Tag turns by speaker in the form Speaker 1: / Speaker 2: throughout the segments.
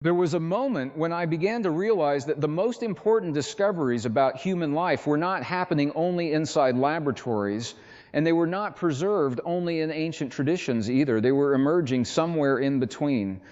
Speaker 1: There was a moment when I began to realize that the most important discoveries about human life were not happening only inside laboratories, and they were not preserved only in ancient traditions either. They were emerging somewhere in between.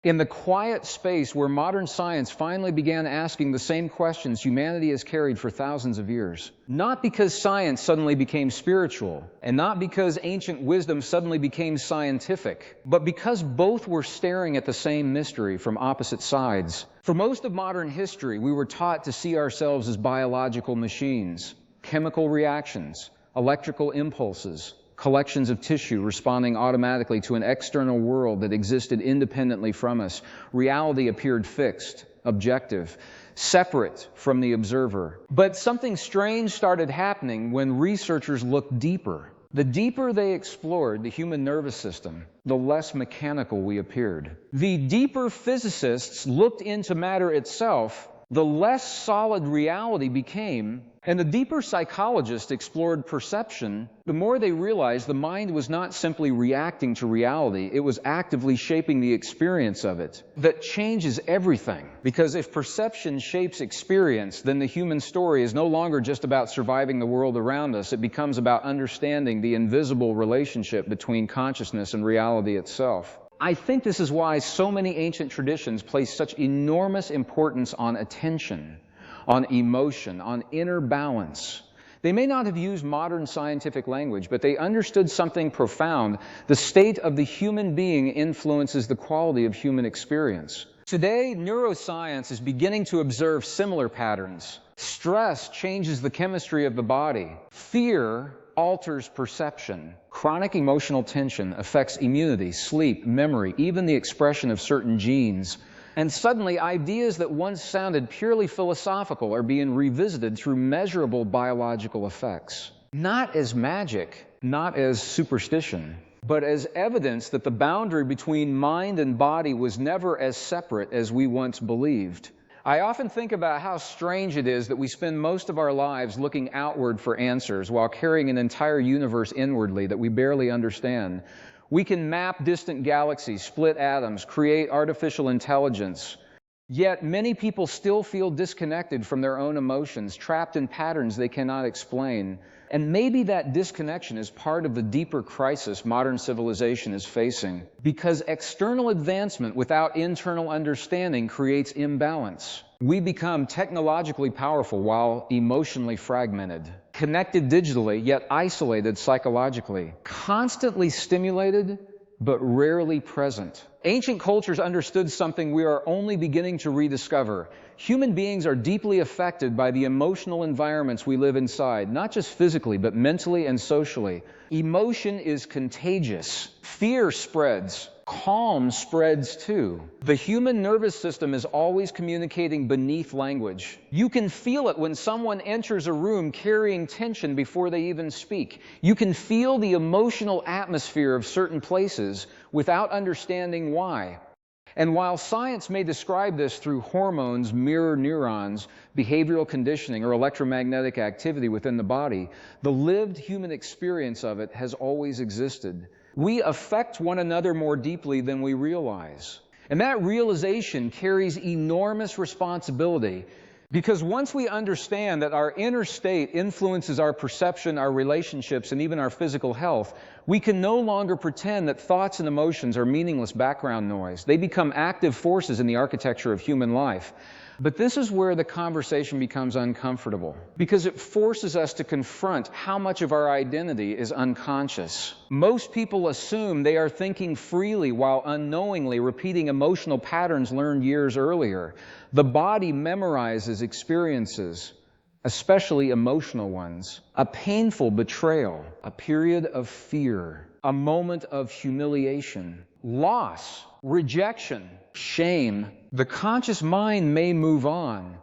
Speaker 1: In the quiet space where modern science finally began asking the same questions humanity has carried for thousands of years. Not because science suddenly became spiritual, and not because ancient wisdom suddenly became scientific, but because both were staring at the same mystery from opposite sides. For most of modern history, we were taught to see ourselves as biological machines, chemical reactions, electrical impulses, collections of tissue responding automatically to an external world that existed independently from us. Reality appeared fixed, objective, separate from the observer. But something strange started happening when researchers looked deeper. The deeper they explored the human nervous system, the less mechanical we appeared. The deeper physicists looked into matter itself, the less solid reality became, and the deeper psychologists explored perception, the more they realized the mind was not simply reacting to reality, it was actively shaping the experience of it. That changes everything. Because if perception shapes experience, then the human story is no longer just about surviving the world around us, it becomes about understanding the invisible relationship between consciousness and reality itself. I think this is why so many ancient traditions place such enormous importance on attention, on emotion, on inner balance. They may not have used modern scientific language, but they understood something profound. The state of the human being influences the quality of human experience. Today, neuroscience is beginning to observe similar patterns. Stress changes the chemistry of the body. Fear alters perception. Chronic emotional tension affects immunity, sleep, memory, even the expression of certain genes. And suddenly, ideas that once sounded purely philosophical are being revisited through measurable biological effects. Not as magic, not as superstition, but as evidence that the boundary between mind and body was never as separate as we once believed. I often think about how strange it is that we spend most of our lives looking outward for answers while carrying an entire universe inwardly that we barely understand. We can map distant galaxies, split atoms, create artificial intelligence. Yet many people still feel disconnected from their own emotions, trapped in patterns they cannot explain. And maybe that disconnection is part of the deeper crisis modern civilization is facing. Because external advancement without internal understanding creates imbalance. We become technologically powerful while emotionally fragmented. Connected digitally, yet isolated psychologically. Constantly stimulated, but rarely present. Ancient cultures understood something we are only beginning to rediscover. Human beings are deeply affected by the emotional environments we live inside, not just physically, but mentally and socially. Emotion is contagious. Fear spreads. Calm spreads too. The human nervous system is always communicating beneath language. You can feel it when someone enters a room carrying tension before they even speak. You can feel the emotional atmosphere of certain places without understanding why. And while science may describe this through hormones, mirror neurons, behavioral conditioning, or electromagnetic activity within the body, the lived human experience of it has always existed. We affect one another more deeply than we realize. And that realization carries enormous responsibility, because once we understand that our inner state influences our perception, our relationships, and even our physical health, we can no longer pretend that thoughts and emotions are meaningless background noise. They become active forces in the architecture of human life. But this is where the conversation becomes uncomfortable, because it forces us to confront how much of our identity is unconscious. Most people assume they are thinking freely while unknowingly repeating emotional patterns learned years earlier. The body memorizes experiences, especially emotional ones. A painful betrayal, a period of fear, a moment of humiliation, loss, rejection, shame. The conscious mind may move on,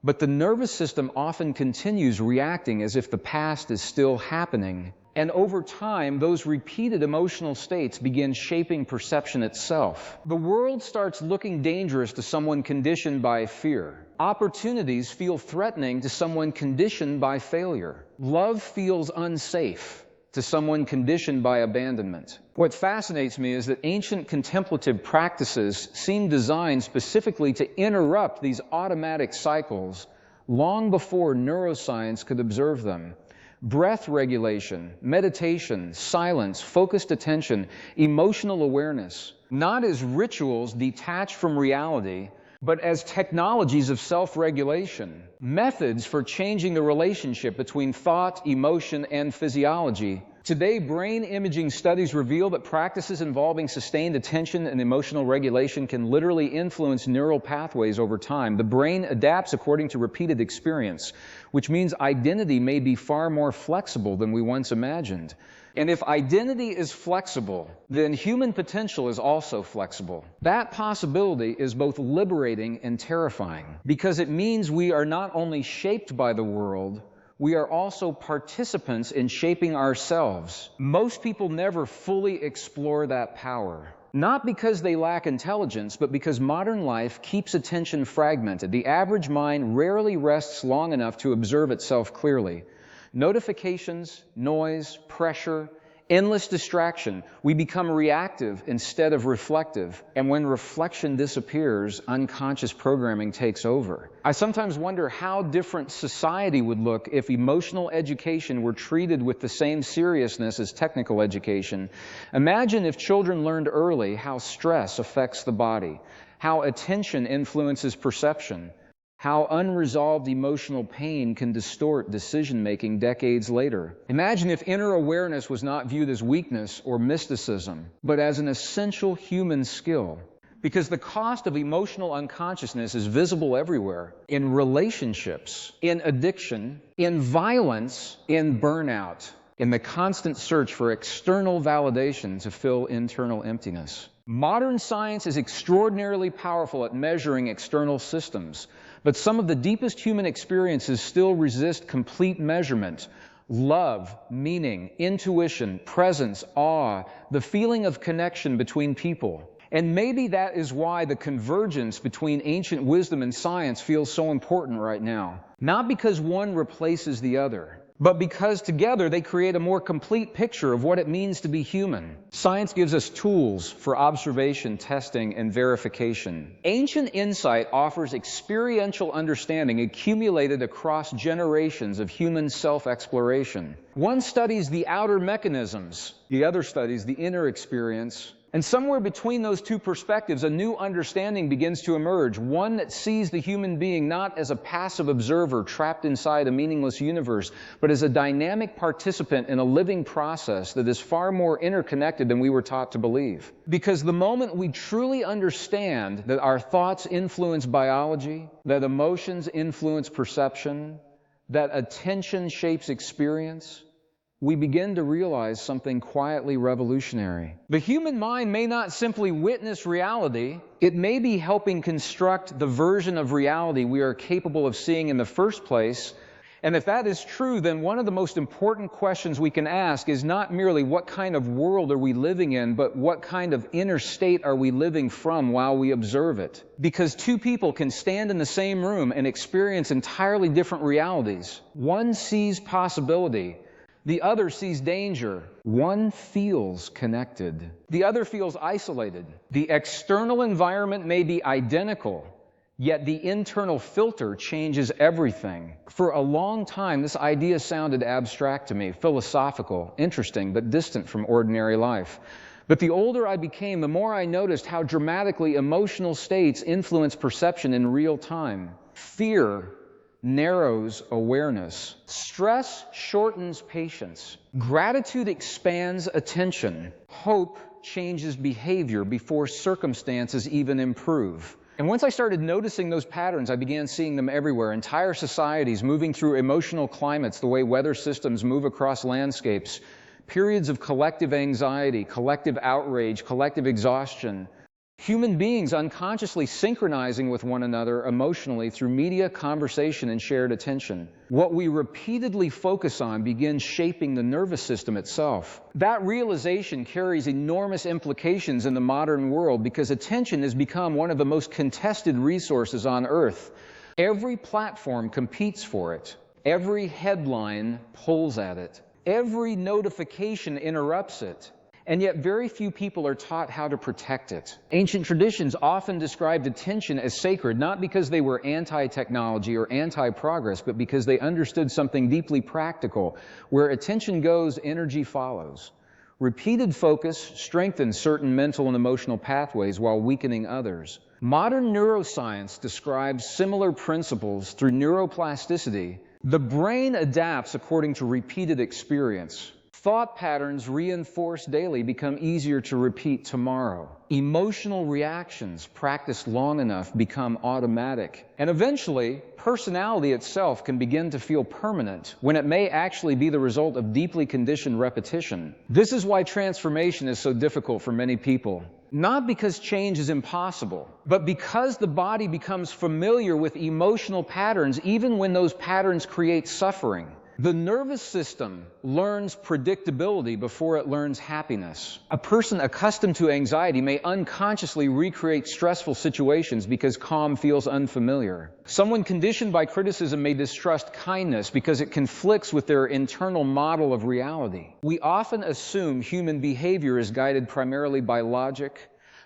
Speaker 1: but the nervous system often continues reacting as if the past is still happening. And over time, those repeated emotional states begin shaping perception itself. The world starts looking dangerous to someone conditioned by fear. Opportunities feel threatening to someone conditioned by failure. Love feels unsafe to someone conditioned by abandonment. What fascinates me is that ancient contemplative practices seem designed specifically to interrupt these automatic cycles long before neuroscience could observe them. Breath regulation, meditation, silence, focused attention, emotional awareness, not as rituals detached from reality, but as technologies of self-regulation, methods for changing the relationship between thought, emotion, and physiology. Today, brain imaging studies reveal that practices involving sustained attention and emotional regulation can literally influence neural pathways over time. The brain adapts according to repeated experience, which means identity may be far more flexible than we once imagined. And if identity is flexible, then human potential is also flexible. That possibility is both liberating and terrifying, because it means we are not only shaped by the world, we are also participants in shaping ourselves. Most people never fully explore that power. Not because they lack intelligence, but because modern life keeps attention fragmented. The average mind rarely rests long enough to observe itself clearly. Notifications, noise, pressure, endless distraction. We become reactive instead of reflective. And when reflection disappears, unconscious programming takes over. I sometimes wonder how different society would look if emotional education were treated with the same seriousness as technical education. Imagine if children learned early how stress affects the body, how attention influences perception, how unresolved emotional pain can distort decision-making decades later. Imagine if inner awareness was not viewed as weakness or mysticism, but as an essential human skill. Because the cost of emotional unconsciousness is visible everywhere, in relationships, in addiction, in violence, in burnout, in the constant search for external validation to fill internal emptiness. Modern science is extraordinarily powerful at measuring external systems, but some of the deepest human experiences still resist complete measurement. Love, meaning, intuition, presence, awe, the feeling of connection between people. And maybe that is why the convergence between ancient wisdom and science feels so important right now. Not because one replaces the other, but because together they create a more complete picture of what it means to be human. Science gives us tools for observation, testing, and verification. Ancient insight offers experiential understanding accumulated across generations of human self-exploration. One studies the outer mechanisms, the other studies the inner experience. And somewhere between those two perspectives, a new understanding begins to emerge, one that sees the human being not as a passive observer trapped inside a meaningless universe, but as a dynamic participant in a living process that is far more interconnected than we were taught to believe. Because the moment we truly understand that our thoughts influence biology, that emotions influence perception, that attention shapes experience, we begin to realize something quietly revolutionary. The human mind may not simply witness reality, it may be helping construct the version of reality we are capable of seeing in the first place. And if that is true, then one of the most important questions we can ask is not merely what kind of world are we living in, but what kind of inner state are we living from while we observe it? Because two people can stand in the same room and experience entirely different realities. One sees possibility, the other sees danger. One feels connected. The other feels isolated. The external environment may be identical, yet the internal filter changes everything. For a long time, this idea sounded abstract to me, philosophical, interesting, but distant from ordinary life. But the older I became, the more I noticed how dramatically emotional states influence perception in real time. Fear narrows awareness. Stress shortens patience. Gratitude expands attention. Hope changes behavior before circumstances even improve. And once I started noticing those patterns, I began seeing them everywhere. Entire societies moving through emotional climates the way weather systems move across landscapes. Periods of collective anxiety, collective outrage, collective exhaustion. Human beings unconsciously synchronizing with one another emotionally through media, conversation, and shared attention. What we repeatedly focus on begins shaping the nervous system itself. That realization carries enormous implications in the modern world because attention has become one of the most contested resources on Earth. Every platform competes for it. Every headline pulls at it. Every notification interrupts it. And yet very few people are taught how to protect it. Ancient traditions often described attention as sacred, not because they were anti-technology or anti-progress, but because they understood something deeply practical. Where attention goes, energy follows. Repeated focus strengthens certain mental and emotional pathways while weakening others. Modern neuroscience describes similar principles through neuroplasticity. The brain adapts according to repeated experience. Thought patterns reinforced daily become easier to repeat tomorrow. Emotional reactions practiced long enough become automatic. And eventually, personality itself can begin to feel permanent when it may actually be the result of deeply conditioned repetition. This is why transformation is so difficult for many people. Not because change is impossible, but because the body becomes familiar with emotional patterns even when those patterns create suffering. The nervous system learns predictability before it learns happiness. A person accustomed to anxiety may unconsciously recreate stressful situations because calm feels unfamiliar. Someone conditioned by criticism may distrust kindness because it conflicts with their internal model of reality. We often assume human behavior is guided primarily by logic,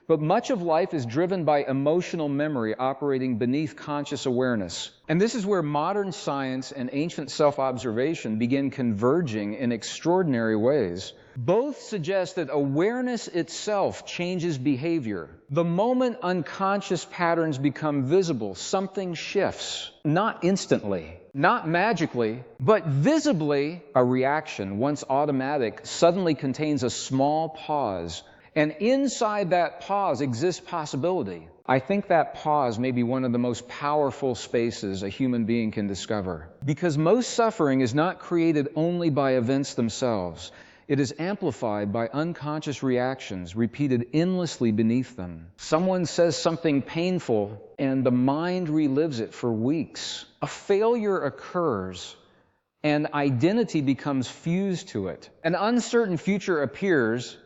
Speaker 1: but much of life is driven by emotional memory operating beneath conscious awareness. And this is where modern science and ancient self-observation begin converging in extraordinary ways. Both suggest that awareness itself changes behavior. The moment unconscious patterns become visible, something shifts. Not instantly, not magically, but visibly. A reaction, once automatic, suddenly contains a small pause. And inside that pause exists possibility. I think that pause may be one of the most powerful spaces a human being can discover. Because most suffering is not created only by events themselves. It is amplified by unconscious reactions repeated endlessly beneath them. Someone says something painful and the mind relives it for weeks. A failure occurs and identity becomes fused to it. An uncertain future appears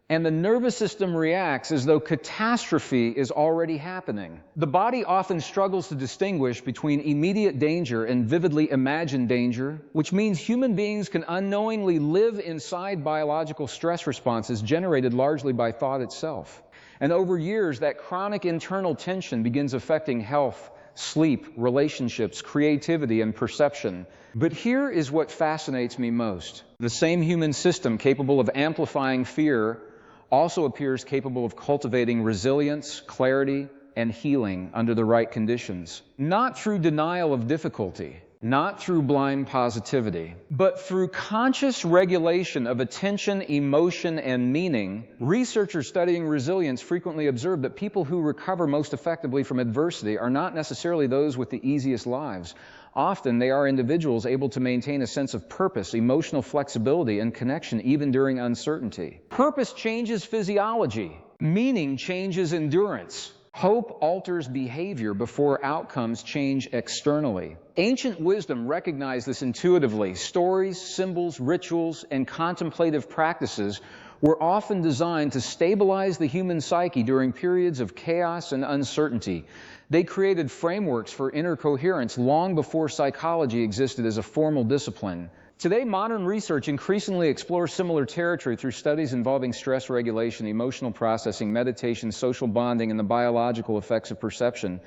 Speaker 1: and the nervous system reacts as though catastrophe is already happening. The body often struggles to distinguish between immediate danger and vividly imagined danger, which means human beings can unknowingly live inside biological stress responses generated largely by thought itself. And over years, that chronic internal tension begins affecting health, sleep, relationships, creativity, and perception. But here is what fascinates me most. The same human system capable of amplifying fear also appears capable of cultivating resilience, clarity, and healing under the right conditions. Not through denial of difficulty, not through blind positivity, but through conscious regulation of attention, emotion, and meaning. Researchers studying resilience frequently observe that people who recover most effectively from adversity are not necessarily those with the easiest lives. Often, they are individuals able to maintain a sense of purpose, emotional flexibility, and connection even during uncertainty. Purpose changes physiology. Meaning changes endurance. Hope alters behavior before outcomes change externally. Ancient wisdom recognized this intuitively. Stories, symbols, rituals, and contemplative practices were often designed to stabilize the human psyche during periods of chaos and uncertainty. They created frameworks for inner coherence long before psychology existed as a formal discipline. Today, modern research increasingly explores similar territory through studies involving stress regulation, emotional processing, meditation, social bonding, and the biological effects of perception.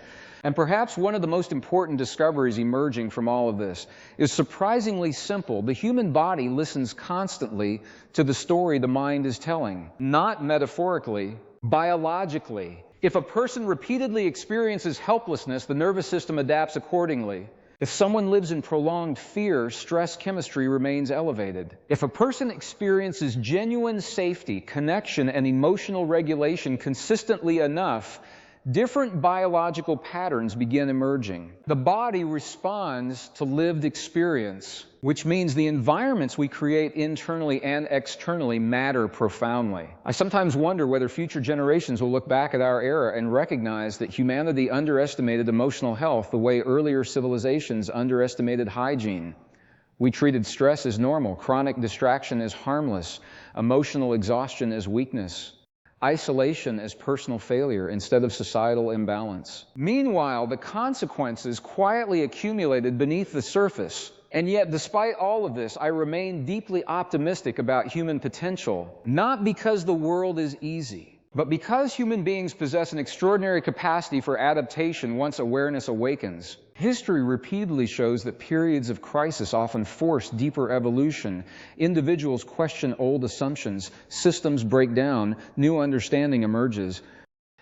Speaker 1: And perhaps one of the most important discoveries emerging from all of this is surprisingly simple. The human body listens constantly to the story the mind is telling, not metaphorically, biologically. If a person repeatedly experiences helplessness, the nervous system adapts accordingly. If someone lives in prolonged fear, stress chemistry remains elevated. If a person experiences genuine safety, connection, and emotional regulation consistently enough, different biological patterns begin emerging. The body responds to lived experience, which means the environments we create internally and externally matter profoundly. I sometimes wonder whether future generations will look back at our era and recognize that humanity underestimated emotional health the way earlier civilizations underestimated hygiene. We treated stress as normal, chronic distraction as harmless, emotional exhaustion as weakness, isolation as personal failure instead of societal imbalance. Meanwhile, the consequences quietly accumulated beneath the surface. And yet, despite all of this, I remain deeply optimistic about human potential, not because the world is easy, but because human beings possess an extraordinary capacity for adaptation once awareness awakens. History repeatedly shows that periods of crisis often force deeper evolution. Individuals question old assumptions, systems break down, new understanding emerges.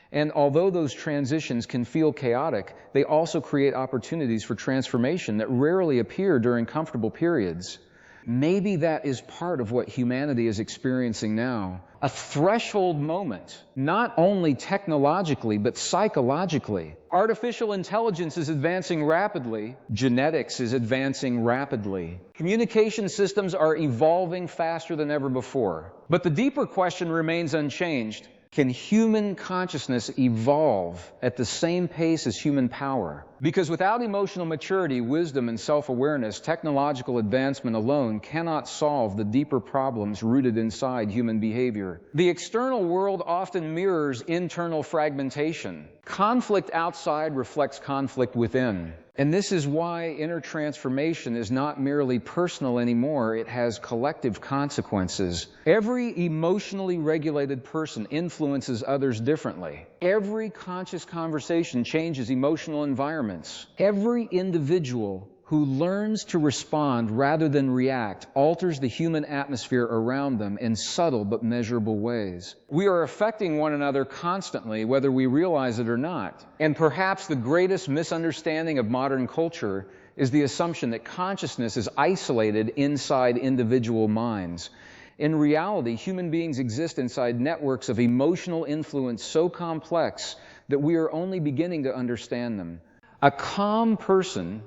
Speaker 1: And although those transitions can feel chaotic, they also create opportunities for transformation that rarely appear during comfortable periods. Maybe that is part of what humanity is experiencing now. A threshold moment, not only technologically, but psychologically. Artificial intelligence is advancing rapidly. Genetics is advancing rapidly. Communication systems are evolving faster than ever before. But the deeper question remains unchanged. Can human consciousness evolve at the same pace as human power? Because without emotional maturity, wisdom, and self-awareness, technological advancement alone cannot solve the deeper problems rooted inside human behavior. The external world often mirrors internal fragmentation. Conflict outside reflects conflict within. And this is why inner transformation is not merely personal anymore, it has collective consequences. Every emotionally regulated person influences others differently. Every conscious conversation changes emotional environments. Every individual who learns to respond rather than react alters the human atmosphere around them in subtle but measurable ways. We are affecting one another constantly, whether we realize it or not. And perhaps the greatest misunderstanding of modern culture is the assumption that consciousness is isolated inside individual minds. In reality, human beings exist inside networks of emotional influence so complex that we are only beginning to understand them. A calm person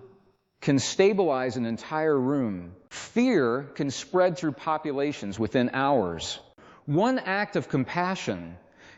Speaker 1: can stabilize an entire room. Fear can spread through populations within hours. One act of compassion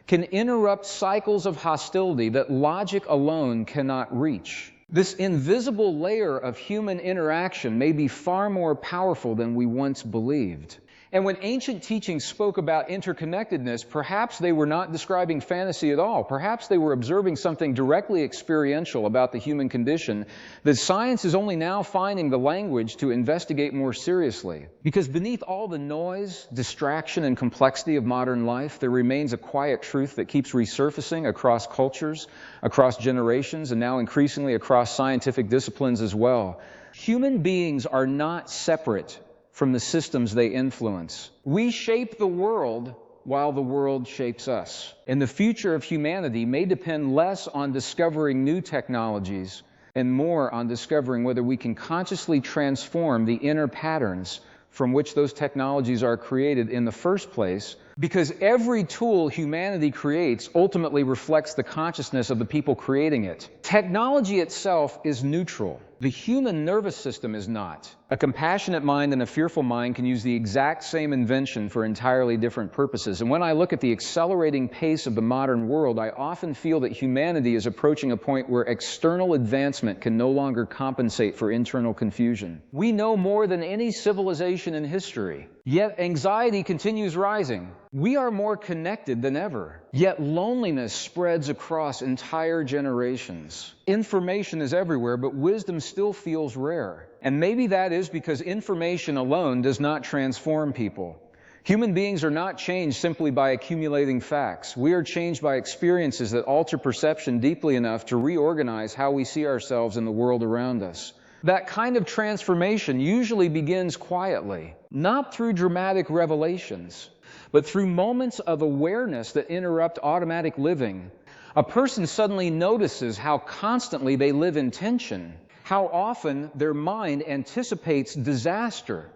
Speaker 1: can interrupt cycles of hostility that logic alone cannot reach. This invisible layer of human interaction may be far more powerful than we once believed. And when ancient teachings spoke about interconnectedness, perhaps they were not describing fantasy at all. Perhaps they were observing something directly experiential about the human condition that science is only now finding the language to investigate more seriously. Because beneath all the noise, distraction, and complexity of modern life, there remains a quiet truth that keeps resurfacing across cultures, across generations, and now increasingly across scientific disciplines as well. Human beings are not separate from the systems they influence. We shape the world while the world shapes us. And the future of humanity may depend less on discovering new technologies and more on discovering whether we can consciously transform the inner patterns from which those technologies are created in the first place, because every tool humanity creates ultimately reflects the consciousness of the people creating it. Technology itself is neutral. The human nervous system is not. A compassionate mind and a fearful mind can use the exact same invention for entirely different purposes. And when I look at the accelerating pace of the modern world, I often feel that humanity is approaching a point where external advancement can no longer compensate for internal confusion. We know more than any civilization in history, yet anxiety continues rising. We are more connected than ever, yet loneliness spreads across entire generations. Information is everywhere, but wisdom still feels rare. And maybe that is because information alone does not transform people. Human beings are not changed simply by accumulating facts. We are changed by experiences that alter perception deeply enough to reorganize how we see ourselves in the world around us. That kind of transformation usually begins quietly, not through dramatic revelations, but through moments of awareness that interrupt automatic living. A person suddenly notices how constantly they live in tension, how often their mind anticipates disaster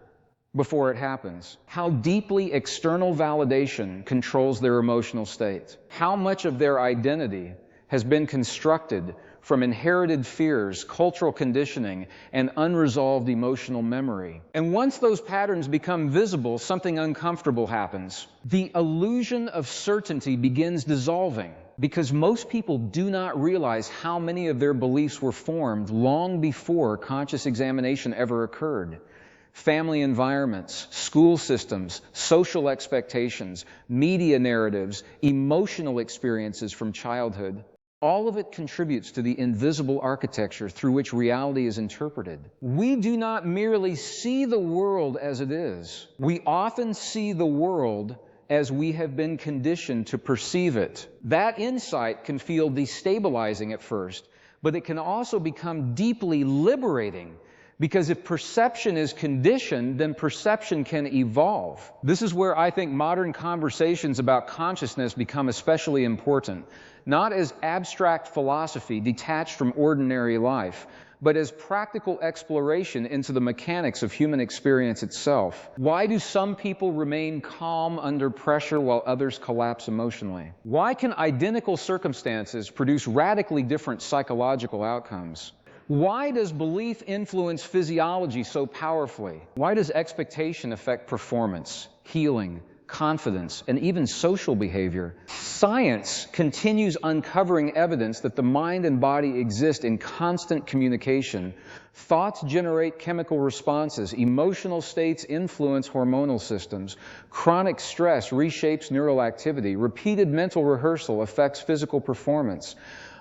Speaker 1: before it happens, how deeply external validation controls their emotional state, how much of their identity has been constructed from inherited fears, cultural conditioning, and unresolved emotional memory. And once those patterns become visible, something uncomfortable happens. The illusion of certainty begins dissolving, because most people do not realize how many of their beliefs were formed long before conscious examination ever occurred. Family environments, school systems, social expectations, media narratives, emotional experiences from childhood. All of it contributes to the invisible architecture through which reality is interpreted. We do not merely see the world as it is. We often see the world as we have been conditioned to perceive it. That insight can feel destabilizing at first, but it can also become deeply liberating, because if perception is conditioned, then perception can evolve. This is where I think modern conversations about consciousness become especially important, not as abstract philosophy detached from ordinary life, but as practical exploration into the mechanics of human experience itself. Why do some people remain calm under pressure while others collapse emotionally? Why can identical circumstances produce radically different psychological outcomes? Why does belief influence physiology so powerfully? Why does expectation affect performance, healing, confidence, and even social behavior? Science continues uncovering evidence that the mind and body exist in constant communication. Thoughts generate chemical responses, emotional states influence hormonal systems, chronic stress reshapes neural activity, repeated mental rehearsal affects physical performance.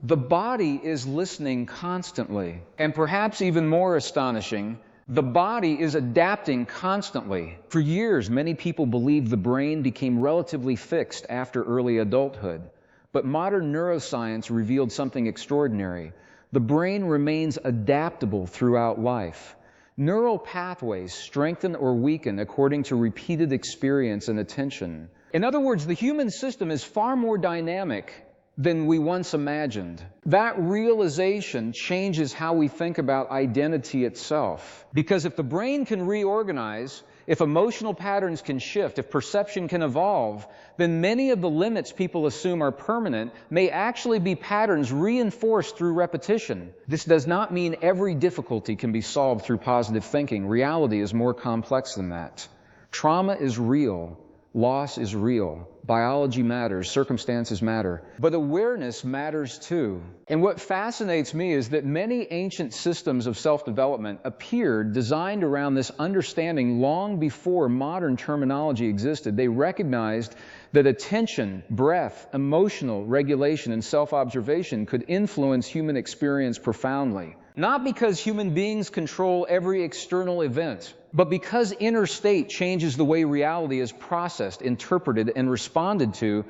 Speaker 1: The body is listening constantly, and perhaps even more astonishing, the body is adapting constantly. For years, many people believed the brain became relatively fixed after early adulthood. But modern neuroscience revealed something extraordinary. The brain remains adaptable throughout life. Neural pathways strengthen or weaken according to repeated experience and attention. In other words, the human system is far more dynamic than we once imagined. That realization changes how we think about identity itself. Because if the brain can reorganize, if emotional patterns can shift, if perception can evolve, then many of the limits people assume are permanent may actually be patterns reinforced through repetition. This does not mean every difficulty can be solved through positive thinking. Reality is more complex than that. Trauma is real. Loss is real. Biology matters. Circumstances matter. But awareness matters too. And what fascinates me is that many ancient systems of self-development appeared designed around this understanding long before modern terminology existed. They recognized that attention, breath, emotional regulation, and self-observation could influence human experience profoundly. Not because human beings control every external event, but because inner state changes the way reality is processed, interpreted, and responded to,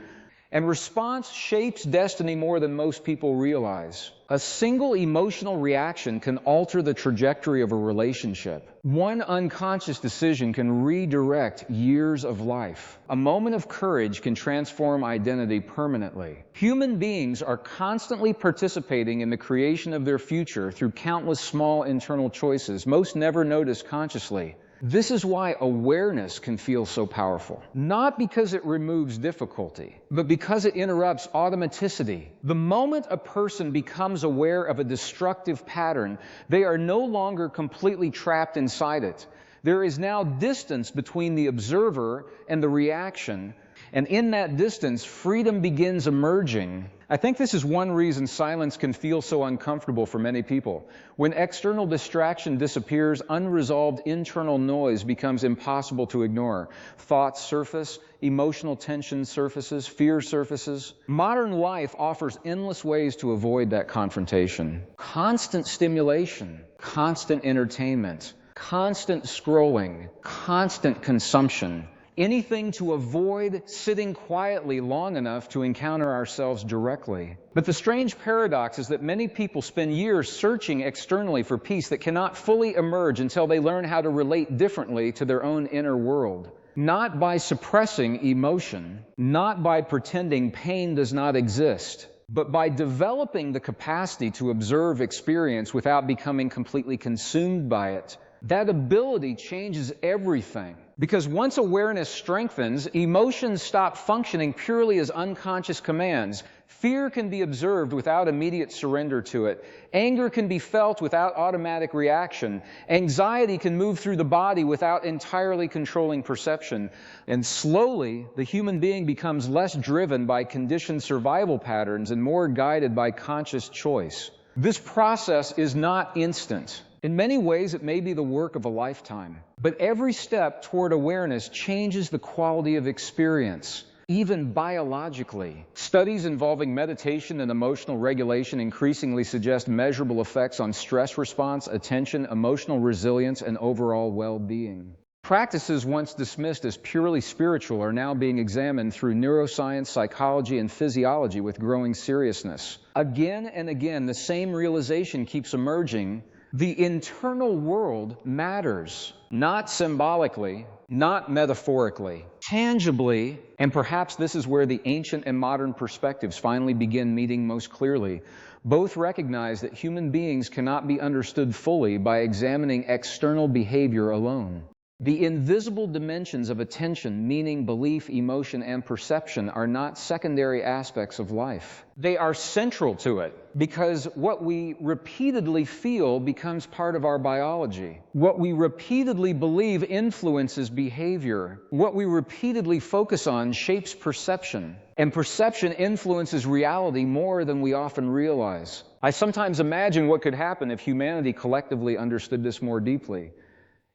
Speaker 1: and response shapes destiny more than most people realize. A single emotional reaction can alter the trajectory of a relationship. One unconscious decision can redirect years of life. A moment of courage can transform identity permanently. Human beings are constantly participating in the creation of their future through countless small internal choices, most never noticed consciously. This is why awareness can feel so powerful. Not because it removes difficulty, but because it interrupts automaticity. The moment a person becomes aware of a destructive pattern, they are no longer completely trapped inside it. There is now distance between the observer and the reaction, and in that distance, freedom begins emerging. I think this is one reason silence can feel so uncomfortable for many people. When external distraction disappears, unresolved internal noise becomes impossible to ignore. Thoughts surface, emotional tension surfaces, fear surfaces. Modern life offers endless ways to avoid that confrontation. Constant stimulation, constant entertainment, constant scrolling, constant consumption. Anything to avoid sitting quietly long enough to encounter ourselves directly. But the strange paradox is that many people spend years searching externally for peace that cannot fully emerge until they learn how to relate differently to their own inner world. Not by suppressing emotion, not by pretending pain does not exist, but by developing the capacity to observe experience without becoming completely consumed by it. That ability changes everything. Because once awareness strengthens, emotions stop functioning purely as unconscious commands. Fear can be observed without immediate surrender to it. Anger can be felt without automatic reaction. Anxiety can move through the body without entirely controlling perception. And slowly, the human being becomes less driven by conditioned survival patterns and more guided by conscious choice. This process is not instant. In many ways, it may be the work of a lifetime. But every step toward awareness changes the quality of experience. even biologically. Studies involving meditation and emotional regulation increasingly suggest measurable effects on stress response, attention, emotional resilience, and overall well-being. Practices once dismissed as purely spiritual are now being examined through neuroscience, psychology, and physiology with growing seriousness. Again and again, the same realization keeps emerging. The internal world matters, not symbolically, not metaphorically, tangibly, and perhaps this is where the ancient and modern perspectives finally begin meeting most clearly. Both recognize that human beings cannot be understood fully by examining external behavior alone. The invisible dimensions of attention, meaning, belief, emotion, and perception are not secondary aspects of life. They are central to it because what we repeatedly feel becomes part of our biology. What we repeatedly believe influences behavior. What we repeatedly focus on shapes perception. And perception influences reality more than we often realize. I sometimes imagine what could happen if humanity collectively understood this more deeply.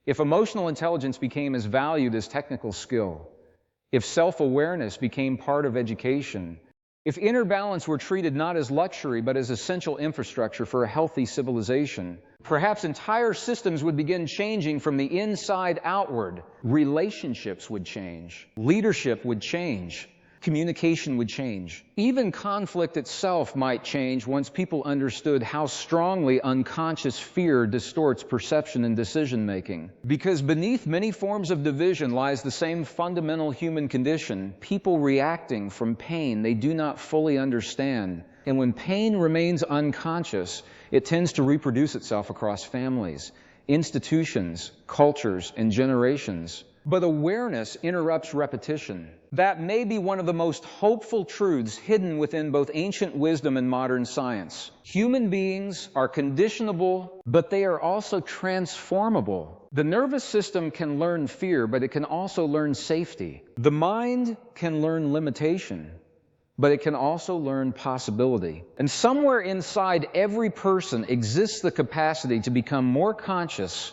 Speaker 1: If emotional intelligence became as valued as technical skill, if self-awareness became part of education, if inner balance were treated not as luxury but as essential infrastructure for a healthy civilization, perhaps entire systems would begin changing from the inside outward. Relationships would change, leadership would change, communication would change. Even conflict itself might change once people understood how strongly unconscious fear distorts perception and decision-making. Because beneath many forms of division lies the same fundamental human condition, people reacting from pain they do not fully understand. And when pain remains unconscious, it tends to reproduce itself across families, institutions, cultures, and generations. But awareness interrupts repetition. That may be one of the most hopeful truths hidden within both ancient wisdom and modern science. Human beings are conditionable, but they are also transformable. The nervous system can learn fear, but it can also learn safety. The mind can learn limitation, but it can also learn possibility. And somewhere inside every person exists the capacity to become more conscious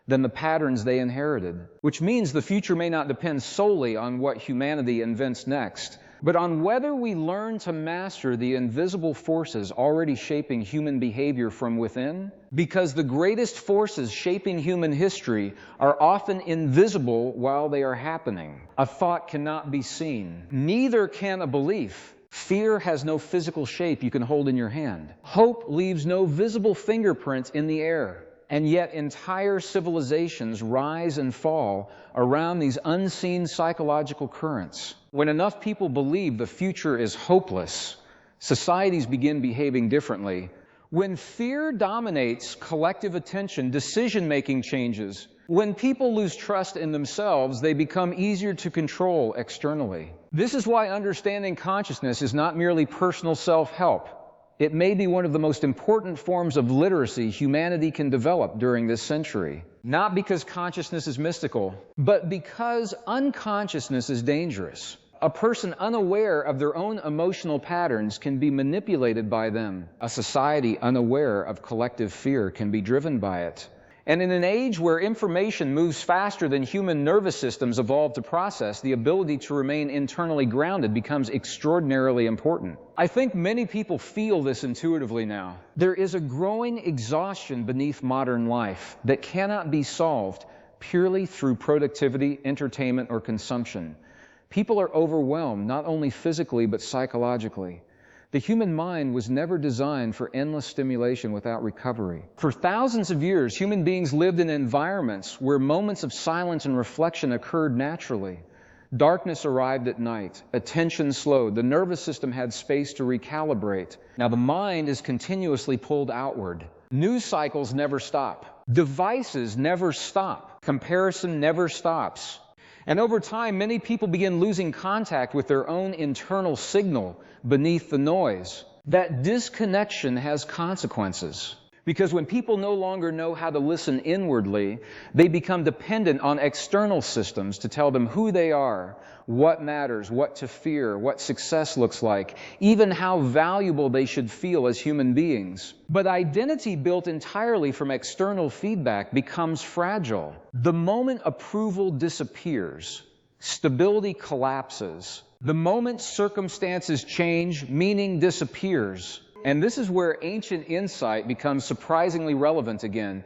Speaker 1: than the patterns they inherited, which means the future may not depend solely on what humanity invents next, but on whether we learn to master the invisible forces already shaping human behavior from within, because the greatest forces shaping human history are often invisible while they are happening. A thought cannot be seen. Neither can a belief. Fear has no physical shape you can hold in your hand. Hope leaves no visible fingerprints in the air. And yet entire civilizations rise and fall around these unseen psychological currents. When enough people believe the future is hopeless, societies begin behaving differently. When fear dominates collective attention, decision-making changes. When people lose trust in themselves, they become easier to control externally. This is why understanding consciousness is not merely personal self-help. It may be one of the most important forms of literacy humanity can develop during this century. Not because consciousness is mystical, but because unconsciousness is dangerous. A person unaware of their own emotional patterns can be manipulated by them. A society unaware of collective fear can be driven by it. And in an age where information moves faster than human nervous systems evolve to process, the ability to remain internally grounded becomes extraordinarily important. I think many people feel this intuitively now. There is a growing exhaustion beneath modern life that cannot be solved purely through productivity, entertainment, or consumption. People are overwhelmed, not only physically, but psychologically. The human mind was never designed for endless stimulation without recovery. For thousands of years, human beings lived in environments where moments of silence and reflection occurred naturally. Darkness arrived at night, attention slowed, the nervous system had space to recalibrate. Now the mind is continuously pulled outward. News cycles never stop. Devices never stop. Comparison never stops. And over time, many people begin losing contact with their own internal signal beneath the noise. That disconnection has consequences. Because when people no longer know how to listen inwardly, they become dependent on external systems to tell them who they are, what matters, what to fear, what success looks like, even how valuable they should feel as human beings. But identity built entirely from external feedback becomes fragile. The moment approval disappears, stability collapses. The moment circumstances change, meaning disappears. And this is where ancient insight becomes surprisingly relevant again.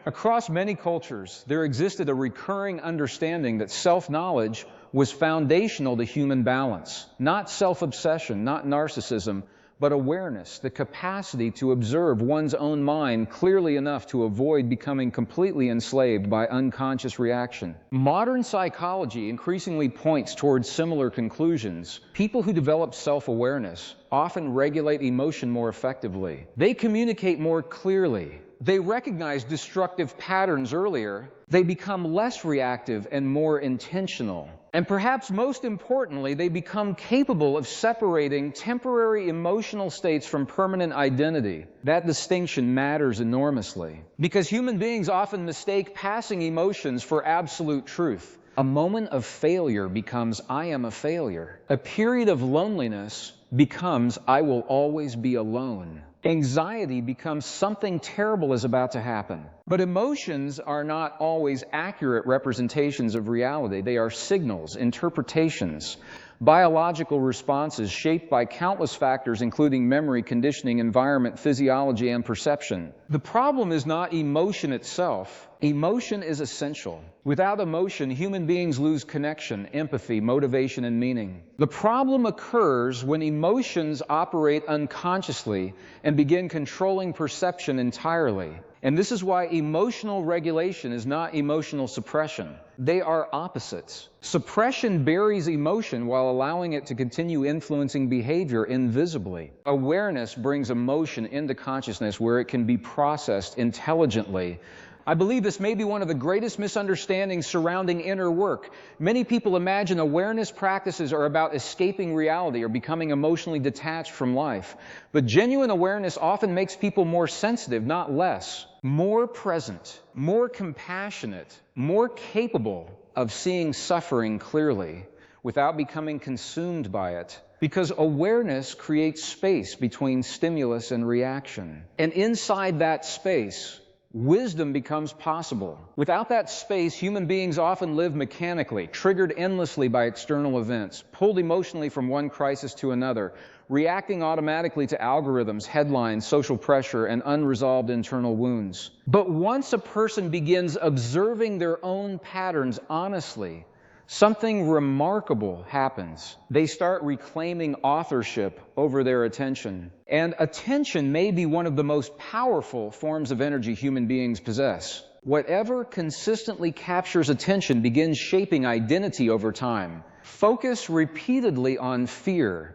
Speaker 1: Across many cultures, there existed a recurring understanding that self-knowledge was foundational to human balance. Not self-obsession, not narcissism, but awareness, the capacity to observe one's own mind clearly enough to avoid becoming completely enslaved by unconscious reaction. Modern psychology increasingly points towards similar conclusions. People who develop self-awareness often regulate emotion more effectively. They communicate more clearly. They recognize destructive patterns earlier. They become less reactive and more intentional. And perhaps most importantly, they become capable of separating temporary emotional states from permanent identity. That distinction matters enormously, because human beings often mistake passing emotions for absolute truth. A moment of failure becomes, I am a failure. A period of loneliness becomes, I will always be alone. Anxiety becomes something terrible is about to happen. But emotions are not always accurate representations of reality. They are signals, interpretations, biological responses shaped by countless factors, including memory, conditioning, environment, physiology, and perception. The problem is not emotion itself. Emotion is essential. Without emotion, human beings lose connection, empathy, motivation, and meaning. The problem occurs when emotions operate unconsciously and begin controlling perception entirely. And this is why emotional regulation is not emotional suppression. They are opposites. Suppression buries emotion while allowing it to continue influencing behavior invisibly. Awareness brings emotion into consciousness where it can be processed intelligently. I believe this may be one of the greatest misunderstandings surrounding inner work. Many people imagine awareness practices are about escaping reality or becoming emotionally detached from life. But genuine awareness often makes people more sensitive, not less. More present, more compassionate, more capable of seeing suffering clearly without becoming consumed by it. Because awareness creates space between stimulus and reaction. And inside that space, wisdom becomes possible. Without that space, human beings often live mechanically, triggered endlessly by external events, pulled emotionally from one crisis to another, reacting automatically to algorithms, headlines, social pressure, and unresolved internal wounds. But once a person begins observing their own patterns honestly, something remarkable happens. They start reclaiming authorship over their attention. And attention may be one of the most powerful forms of energy human beings possess. Whatever consistently captures attention begins shaping identity over time. Focus repeatedly on fear,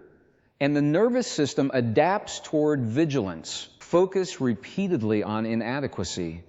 Speaker 1: and the nervous system adapts toward vigilance. Focus repeatedly on inadequacy,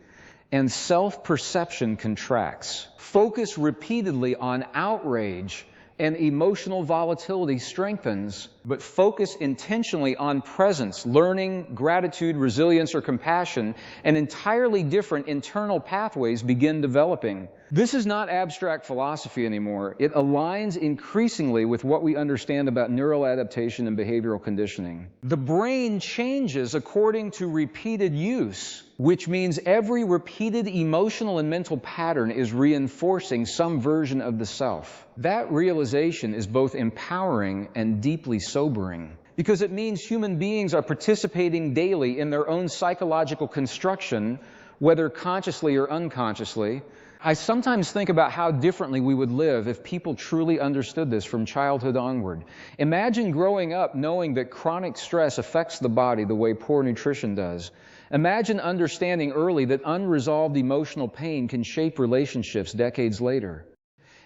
Speaker 1: and self-perception contracts. Focus repeatedly on outrage, and emotional volatility strengthens. But focus intentionally on presence, learning, gratitude, resilience, or compassion, and entirely different internal pathways begin developing. This is not abstract philosophy anymore. It aligns increasingly with what we understand about neural adaptation and behavioral conditioning. The brain changes according to repeated use, which means every repeated emotional and mental pattern is reinforcing some version of the self. That realization is both empowering and deeply sobering, because it means human beings are participating daily in their own psychological construction, whether consciously or unconsciously. I sometimes think about how differently we would live if people truly understood this from childhood onward. Imagine growing up knowing that chronic stress affects the body the way poor nutrition does. Imagine understanding early that unresolved emotional pain can shape relationships decades later.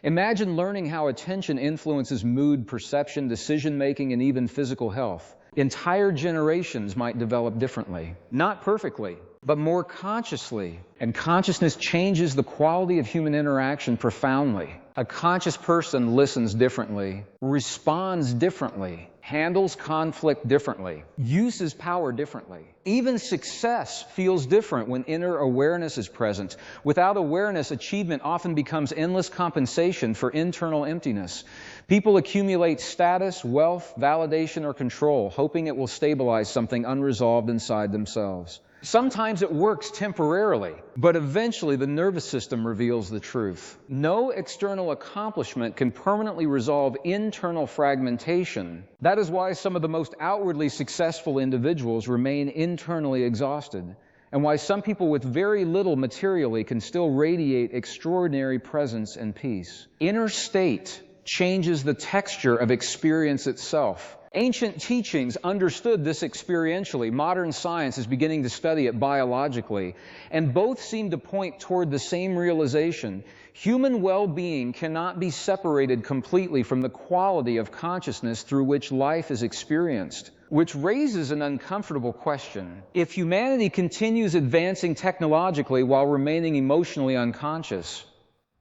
Speaker 1: Imagine learning how attention influences mood, perception, decision-making, and even physical health. Entire generations might develop differently. Not perfectly, but more consciously. And consciousness changes the quality of human interaction profoundly. A conscious person listens differently, responds differently, handles conflict differently, uses power differently. Even success feels different when inner awareness is present. Without awareness, achievement often becomes endless compensation for internal emptiness. People accumulate status, wealth, validation, or control, hoping it will stabilize something unresolved inside themselves. Sometimes it works temporarily, but eventually the nervous system reveals the truth. No external accomplishment can permanently resolve internal fragmentation. That is why some of the most outwardly successful individuals remain internally exhausted, and why some people with very little materially can still radiate extraordinary presence and peace. Inner state changes the texture of experience itself. Ancient teachings understood this experientially. Modern science is beginning to study it biologically, and both seem to point toward the same realization. Human well-being cannot be separated completely from the quality of consciousness through which life is experienced. Which raises an uncomfortable question. If humanity continues advancing technologically while remaining emotionally unconscious,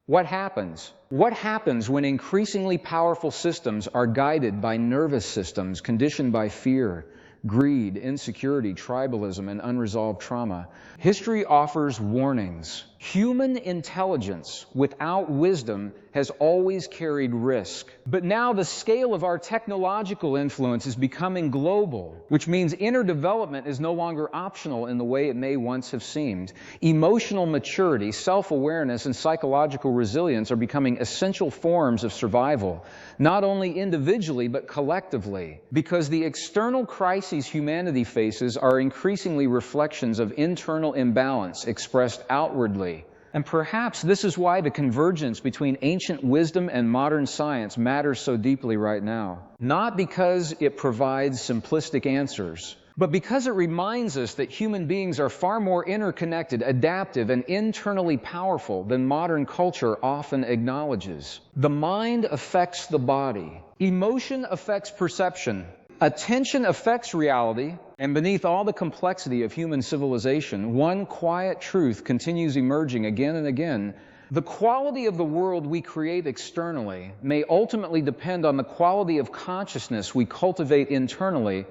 Speaker 1: what happens? What happens when increasingly powerful systems are guided by nervous systems conditioned by fear, greed, insecurity, tribalism, and unresolved trauma? History offers warnings. Human intelligence without wisdom has always carried risk. But now the scale of our technological influence is becoming global, which means inner development is no longer optional in the way it may once have seemed. Emotional maturity, self-awareness, and psychological resilience are becoming essential forms of survival, not only individually but collectively, because the external crises humanity faces are increasingly reflections of internal imbalance expressed outwardly. And perhaps this is why the convergence between ancient wisdom and modern science matters so deeply right now. Not because it provides simplistic answers, but because it reminds us that human beings are far more interconnected, adaptive, and internally powerful than modern culture often acknowledges. The mind affects the body. Emotion affects perception. Attention affects reality, and beneath all the complexity of human civilization, one quiet truth continues emerging again and again. The quality of the world we create externally may ultimately depend on the quality of consciousness we cultivate internally,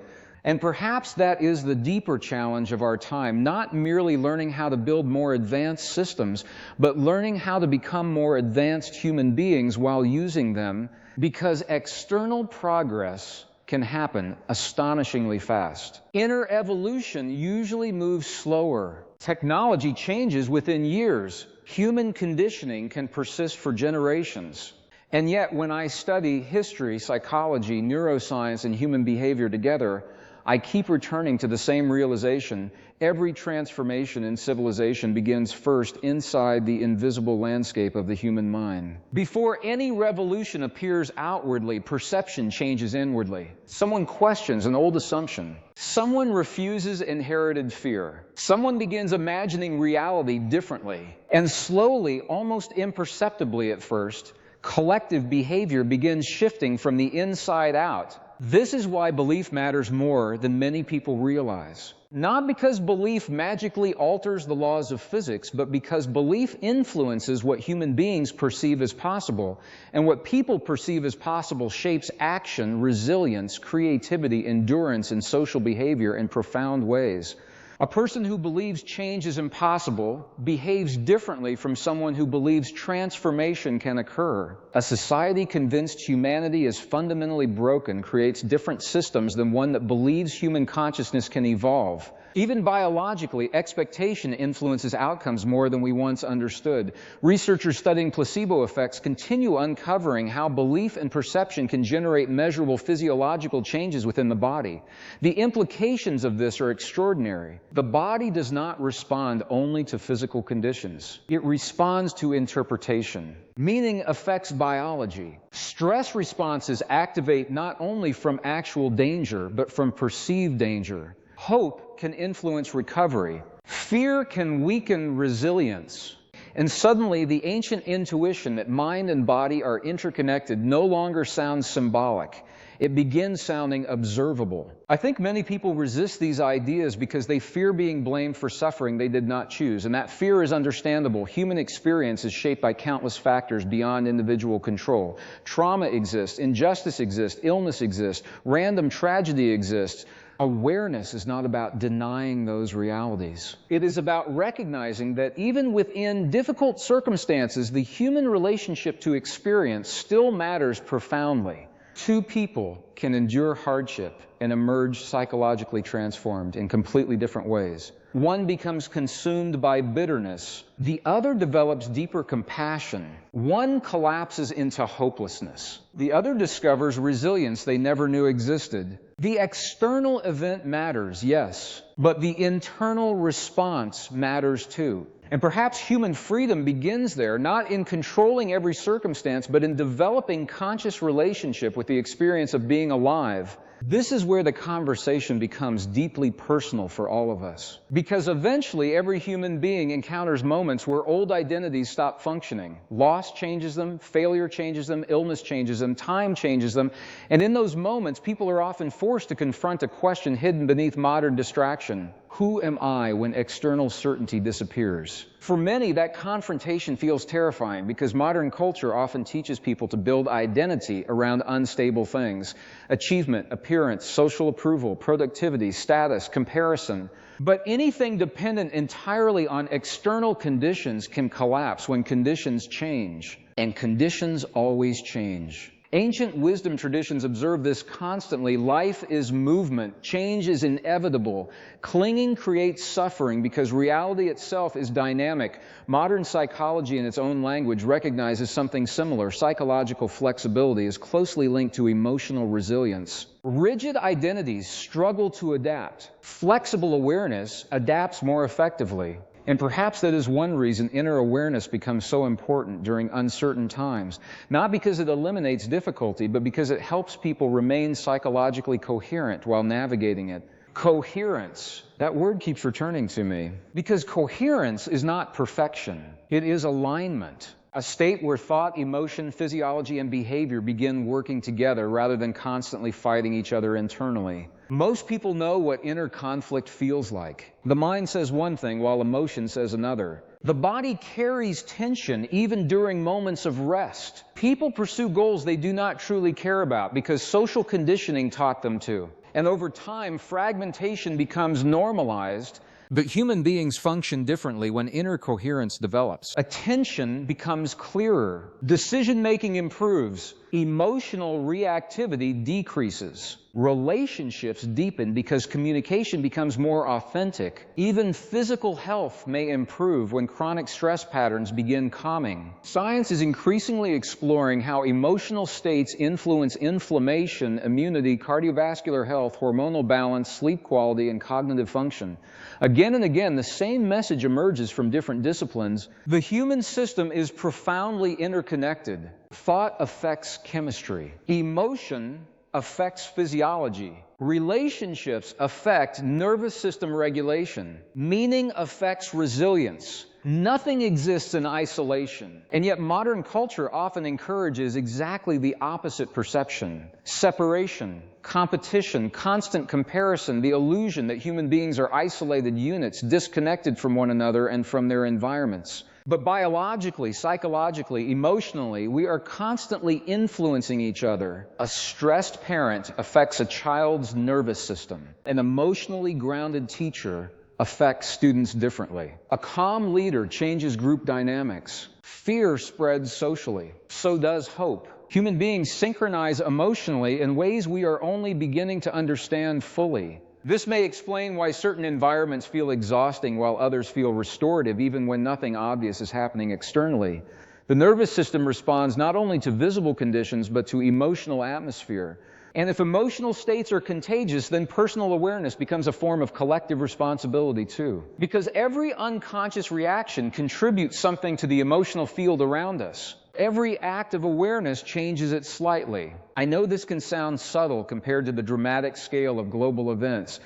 Speaker 1: and perhaps that is the deeper challenge of our time, not merely learning how to build more advanced systems, but learning how to become more advanced human beings while using them, because external progress can happen astonishingly fast. Inner evolution usually moves slower. Technology changes within years. Human conditioning can persist for generations. And yet, when I study history, psychology, neuroscience, and human behavior together, I keep returning to the same realization. Every transformation in civilization begins first inside the invisible landscape of the human mind. Before any revolution appears outwardly, perception changes inwardly. Someone questions an old assumption. Someone refuses inherited fear. Someone begins imagining reality differently. And slowly, almost imperceptibly at first, collective behavior begins shifting from the inside out. This is why belief matters more than many people realize. Not because belief magically alters the laws of physics, but because belief influences what human beings perceive as possible, and what people perceive as possible shapes action, resilience, creativity, endurance, and social behavior in profound ways. A person who believes change is impossible behaves differently from someone who believes transformation can occur. A society convinced humanity is fundamentally broken creates different systems than one that believes human consciousness can evolve. Even biologically, expectation influences outcomes more than we once understood. Researchers studying placebo effects continue uncovering how belief and perception can generate measurable physiological changes within the body. The implications of this are extraordinary. The body does not respond only to physical conditions. It responds to interpretation. Meaning affects biology. Stress responses activate not only from actual danger, but from perceived danger. Hope can influence recovery. Fear can weaken resilience. And suddenly, the ancient intuition that mind and body are interconnected no longer sounds symbolic. It begins sounding observable. I think many people resist these ideas because they fear being blamed for suffering they did not choose, and that fear is understandable. Human experience is shaped by countless factors beyond individual control. Trauma exists, injustice exists, illness exists, random tragedy exists. Awareness is not about denying those realities. It is about recognizing that even within difficult circumstances, the human relationship to experience still matters profoundly. Two people can endure hardship and emerge psychologically transformed in completely different ways. One becomes consumed by bitterness. The other develops deeper compassion. One collapses into hopelessness. The other discovers resilience they never knew existed. The external event matters, yes, but the internal response matters too. And perhaps human freedom begins there, not in controlling every circumstance, but in developing conscious relationship with the experience of being alive. This is where the conversation becomes deeply personal for all of us. Because eventually every human being encounters moments where old identities stop functioning. Loss changes them, failure changes them, illness changes them, time changes them. And in those moments, people are often forced to confront a question hidden beneath modern distraction. Who am I when external certainty disappears? For many, that confrontation feels terrifying because modern culture often teaches people to build identity around unstable things. Achievement, appearance, social approval, productivity, status, comparison. But anything dependent entirely on external conditions can collapse when conditions change. And conditions always change. Ancient wisdom traditions observe this constantly. Life is movement. Change is inevitable. Clinging creates suffering because reality itself is dynamic. Modern psychology, in its own language, recognizes something similar. Psychological flexibility is closely linked to emotional resilience. Rigid identities struggle to adapt. Flexible awareness adapts more effectively. And perhaps that is one reason inner awareness becomes so important during uncertain times. Not because it eliminates difficulty, but because it helps people remain psychologically coherent while navigating it. Coherence. That word keeps returning to me. Because coherence is not perfection. It is alignment. A state where thought, emotion, physiology, and behavior begin working together rather than constantly fighting each other internally. Most people know what inner conflict feels like. The mind says one thing while emotion says another. The body carries tension even during moments of rest. People pursue goals they do not truly care about because social conditioning taught them to. And over time, fragmentation becomes normalized. But human beings function differently when inner coherence develops. Attention becomes clearer. Decision-making improves. Emotional reactivity decreases. Relationships deepen because communication becomes more authentic. Even physical health may improve when chronic stress patterns begin calming. Science is increasingly exploring how emotional states influence inflammation, immunity, cardiovascular health, hormonal balance, sleep quality, and cognitive function. Again and again, the same message emerges from different disciplines. The human system is profoundly interconnected. Thought affects chemistry. Emotion affects physiology. Relationships affect nervous system regulation. Meaning affects resilience. Nothing exists in isolation. And yet modern culture often encourages exactly the opposite perception. Separation, competition, constant comparison, the illusion that human beings are isolated units, disconnected from one another and from their environments. But biologically, psychologically, emotionally, we are constantly influencing each other. A stressed parent affects a child's nervous system. An emotionally grounded teacher affects students differently. A calm leader changes group dynamics. Fear spreads socially. So does hope. Human beings synchronize emotionally in ways we are only beginning to understand fully. This may explain why certain environments feel exhausting while others feel restorative, even when nothing obvious is happening externally. The nervous system responds not only to visible conditions, but to emotional atmosphere. And if emotional states are contagious, then personal awareness becomes a form of collective responsibility too. Because every unconscious reaction contributes something to the emotional field around us. Every act of awareness changes it slightly. I know this can sound subtle compared to the dramatic scale of global events,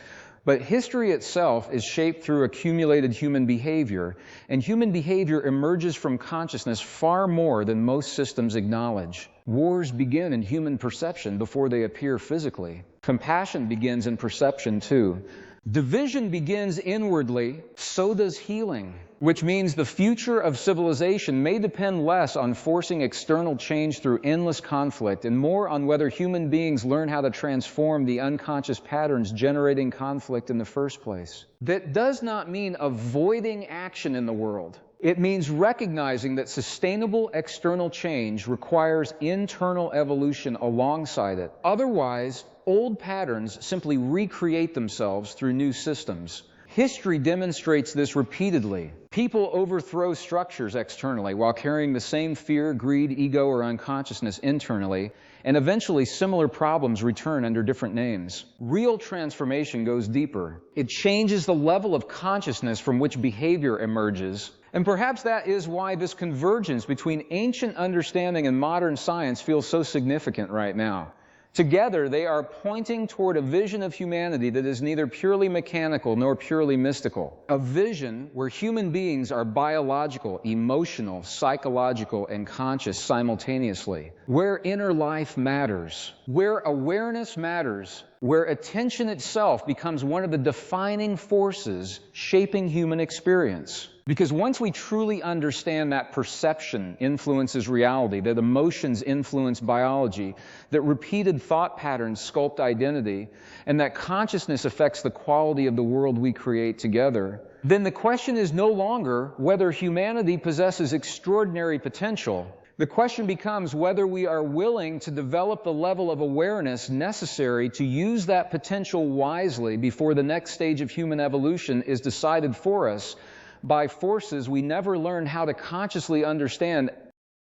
Speaker 1: but history itself is shaped through accumulated human behavior, and human behavior emerges from consciousness far more than most systems acknowledge. Wars begin in human perception before they appear physically. Compassion begins in perception too. Division begins inwardly, so does healing, which means the future of civilization may depend less on forcing external change through endless conflict and more on whether human beings learn how to transform the unconscious patterns generating conflict in the first place. That does not mean avoiding action in the world. It means recognizing that sustainable external change requires internal evolution alongside it. Otherwise, old patterns simply recreate themselves through new systems. History demonstrates this repeatedly. People overthrow structures externally while carrying the same fear, greed, ego, or unconsciousness internally, and eventually similar problems return under different names. Real transformation goes deeper. It changes the level of consciousness from which behavior emerges. And perhaps that is why this convergence between ancient understanding and modern science feels so significant right now. Together, they are pointing toward a vision of humanity that is neither purely mechanical nor purely mystical. A vision where human beings are biological, emotional, psychological, and conscious simultaneously. Where inner life matters. Where awareness matters. Where attention itself becomes one of the defining forces shaping human experience. Because once we truly understand that perception influences reality, that emotions influence biology, that repeated thought patterns sculpt identity, and that consciousness affects the quality of the world we create together, then the question is no longer whether humanity possesses extraordinary potential. The question becomes whether we are willing to develop the level of awareness necessary to use that potential wisely before the next stage of human evolution is decided for us by forces we never learned how to consciously understand.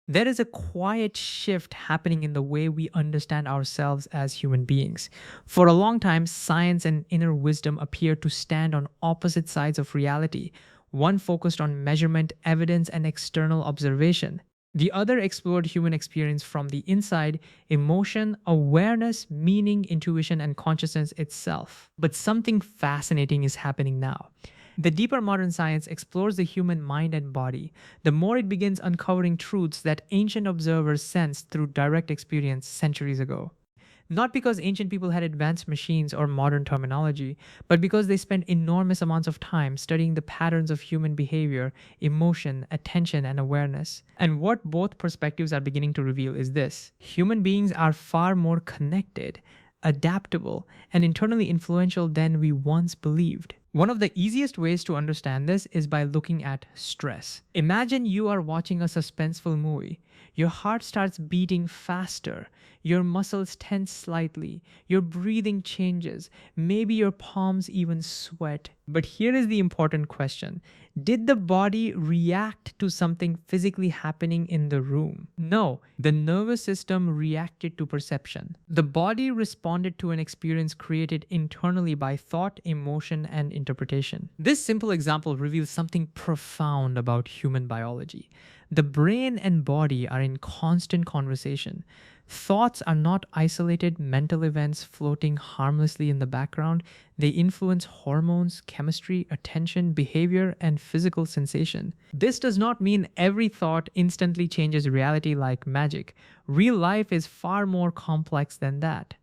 Speaker 2: There is a quiet shift happening in the way we understand ourselves as human beings. For a long time, science and inner wisdom appeared to stand on opposite sides of reality. One focused on measurement, evidence, and external observation. The other explored human experience from the inside, emotion, awareness, meaning, intuition, and consciousness itself. But something fascinating is happening now. The deeper modern science explores the human mind and body, the more it begins uncovering truths that ancient observers sensed through direct experience centuries ago. Not because ancient people had advanced machines or modern terminology, but because they spent enormous amounts of time studying the patterns of human behavior, emotion, attention, and awareness. And what both perspectives are beginning to reveal is this: human beings are far more connected, adaptable, and internally influential than we once believed. One of the easiest ways to understand this is by looking at stress. Imagine you are watching a suspenseful movie. Your heart starts beating faster, your muscles tense slightly, your breathing changes, maybe your palms even sweat. But here is the important question: did the body react to something physically happening in the room? No, the nervous system reacted to perception. The body responded to an experience created internally by thought, emotion, and interpretation. This simple example reveals something profound about human biology. The brain and body are in constant conversation. Thoughts are not isolated mental events floating harmlessly in the background. They influence hormones, chemistry, attention, behavior, and physical sensation. This does not mean every thought instantly changes reality like magic. Real life is far more complex than that.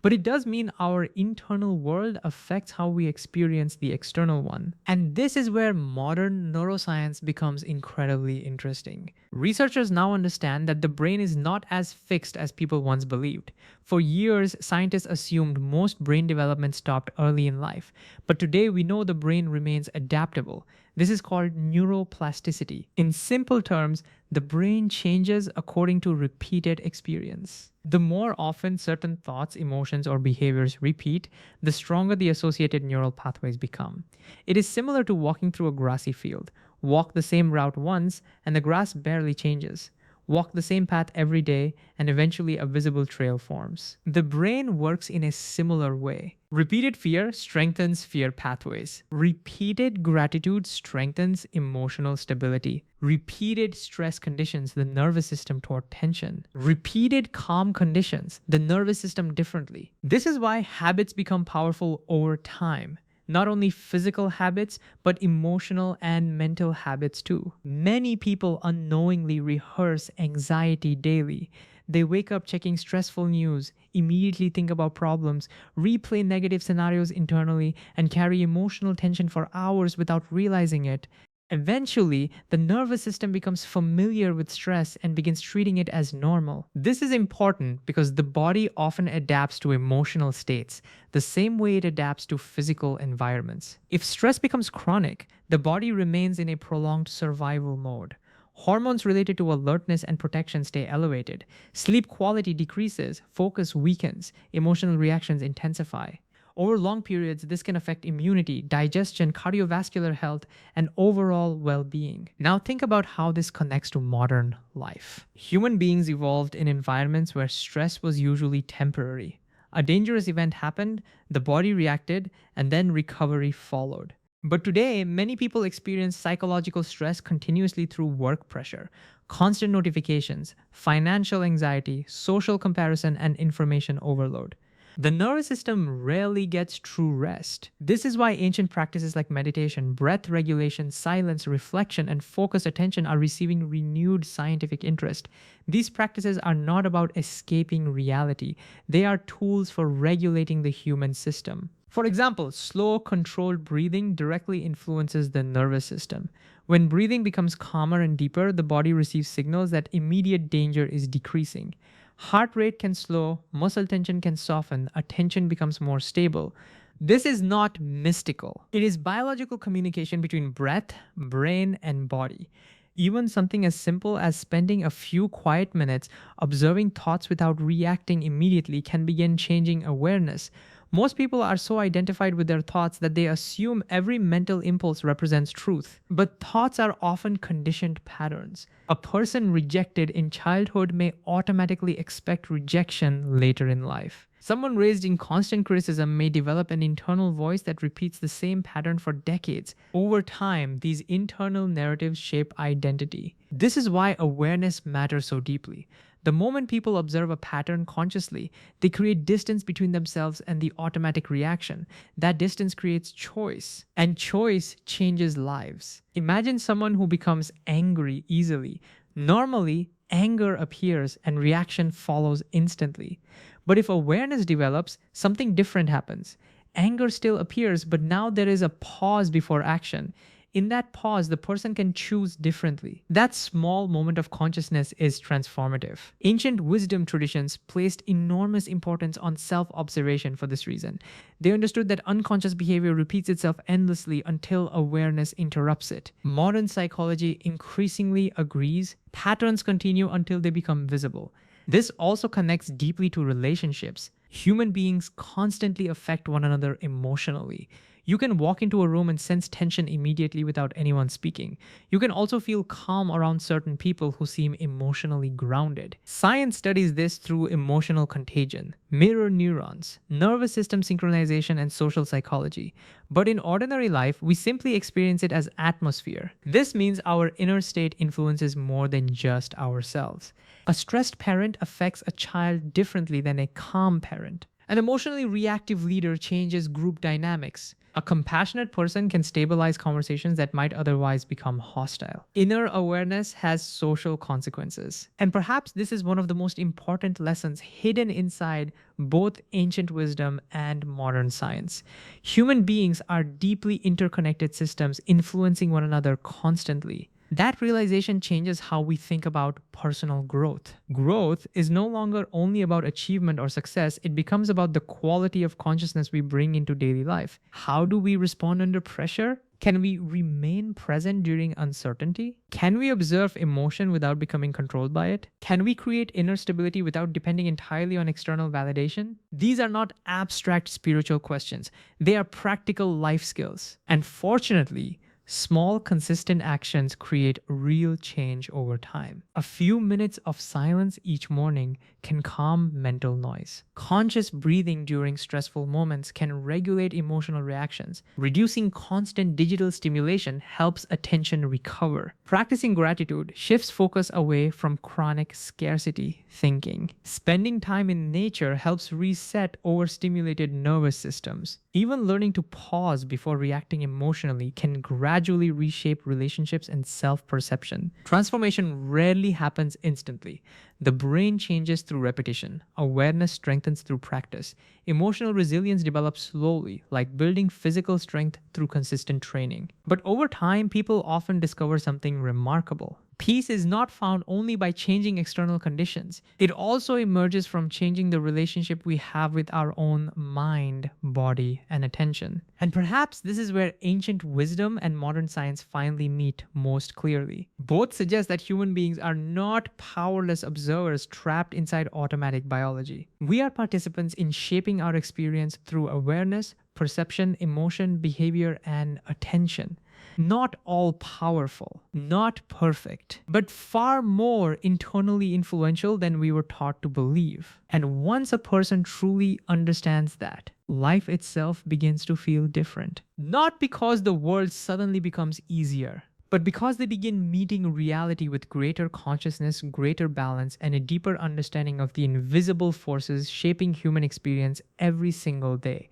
Speaker 2: But it does mean our internal world affects how we experience the external one. And this is where modern neuroscience becomes incredibly interesting. Researchers now understand that the brain is not as fixed as people once believed. For years, scientists assumed most brain development stopped early in life. But today we know the brain remains adaptable. This is called neuroplasticity. In simple terms, the brain changes according to repeated experience. The more often certain thoughts, emotions, or behaviors repeat, the stronger the associated neural pathways become. It is similar to walking through a grassy field. Walk the same route once, and the grass barely changes. Walk the same path every day, and eventually a visible trail forms. The brain works in a similar way. Repeated fear strengthens fear pathways. Repeated gratitude strengthens emotional stability. Repeated stress conditions the nervous system toward tension. Repeated calm conditions the nervous system differently. This is why habits become powerful over time. Not only physical habits, but emotional and mental habits too. Many people unknowingly rehearse anxiety daily. They wake up checking stressful news, immediately think about problems, replay negative scenarios internally, and carry emotional tension for hours without realizing it. Eventually, the nervous system becomes familiar with stress and begins treating it as normal. This is important because the body often adapts to emotional states, the same way it adapts to physical environments. If stress becomes chronic, the body remains in a prolonged survival mode. Hormones related to alertness and protection stay elevated. Sleep quality decreases, focus weakens, emotional reactions intensify. Over long periods, this can affect immunity, digestion, cardiovascular health, and overall well being. Now, think about how this connects to modern life. Human beings evolved in environments where stress was usually temporary. A dangerous event happened, the body reacted, and then recovery followed. But today, many people experience psychological stress continuously through work pressure, constant notifications, financial anxiety, social comparison, and information overload. The nervous system rarely gets true rest. This is why ancient practices like meditation, breath regulation, silence, reflection, and focused attention are receiving renewed scientific interest. These practices are not about escaping reality, they are tools for regulating the human system. For example, slow, controlled breathing directly influences the nervous system. When breathing becomes calmer and deeper, the body receives signals that immediate danger is decreasing. Heart rate can slow, muscle tension can soften, attention becomes more stable. This is not mystical. It is biological communication between breath, brain, and body. Even something as simple as spending a few quiet minutes observing thoughts without reacting immediately can begin changing awareness. Most people are so identified with their thoughts that they assume every mental impulse represents truth. But thoughts are often conditioned patterns. A person rejected in childhood may automatically expect rejection later in life. Someone raised in constant criticism may develop an internal voice that repeats the same pattern for decades. Over time, these internal narratives shape identity. This is why awareness matters so deeply. The moment people observe a pattern consciously, they create distance between themselves and the automatic reaction. That distance creates choice, and choice changes lives. Imagine someone who becomes angry easily. Normally, anger appears and reaction follows instantly. But if awareness develops, something different happens. Anger still appears, but now there is a pause before action. In that pause, the person can choose differently. That small moment of consciousness is transformative. Ancient wisdom traditions placed enormous importance on self observation for this reason. They understood that unconscious behavior repeats itself endlessly until awareness interrupts it. Modern psychology increasingly agrees patterns continue until they become visible. This also connects deeply to relationships. Human beings constantly affect one another emotionally. You can walk into a room and sense tension immediately without anyone speaking. You can also feel calm around certain people who seem emotionally grounded. Science studies this through emotional contagion, mirror neurons, nervous system synchronization, and social psychology. But in ordinary life, we simply experience it as atmosphere. This means our inner state influences more than just ourselves. A stressed parent affects a child differently than a calm parent. An emotionally reactive leader changes group dynamics. A compassionate person can stabilize conversations that might otherwise become hostile. Inner awareness has social consequences. And perhaps this is one of the most important lessons hidden inside both ancient wisdom and modern science. Human beings are deeply interconnected systems influencing one another constantly. That realization changes how we think about personal growth. Growth is no longer only about achievement or success, it becomes about the quality of consciousness we bring into daily life. How do we respond under pressure? Can we remain present during uncertainty? Can we observe emotion without becoming controlled by it? Can we create inner stability without depending entirely on external validation? These are not abstract spiritual questions, they are practical life skills. And fortunately, small, consistent actions create real change over time. A few minutes of silence each morning can calm mental noise. Conscious breathing during stressful moments can regulate emotional reactions. Reducing constant digital stimulation helps attention recover. Practicing gratitude shifts focus away from chronic scarcity thinking. Spending time in nature helps reset overstimulated nervous systems. Even learning to pause before reacting emotionally can gradually gradually reshape relationships and self-perception. Transformation rarely happens instantly. The brain changes through repetition. Awareness strengthens through practice. Emotional resilience develops slowly, like building physical strength through consistent training. But over time, people often discover something remarkable. Peace is not found only by changing external conditions. It also emerges from changing the relationship we have with our own mind, body, and attention. And perhaps this is where ancient wisdom and modern science finally meet most clearly. Both suggest that human beings are not powerless observers trapped inside automatic biology. We are participants in shaping our experience through awareness, perception, emotion, behavior, and attention. Not all powerful, not perfect, but far more internally influential than we were taught to believe. And once a person truly understands that, life itself begins to feel different. Not because the world suddenly becomes easier, but because they begin meeting reality with greater consciousness, greater balance, and a deeper understanding of the invisible forces shaping human experience every single day.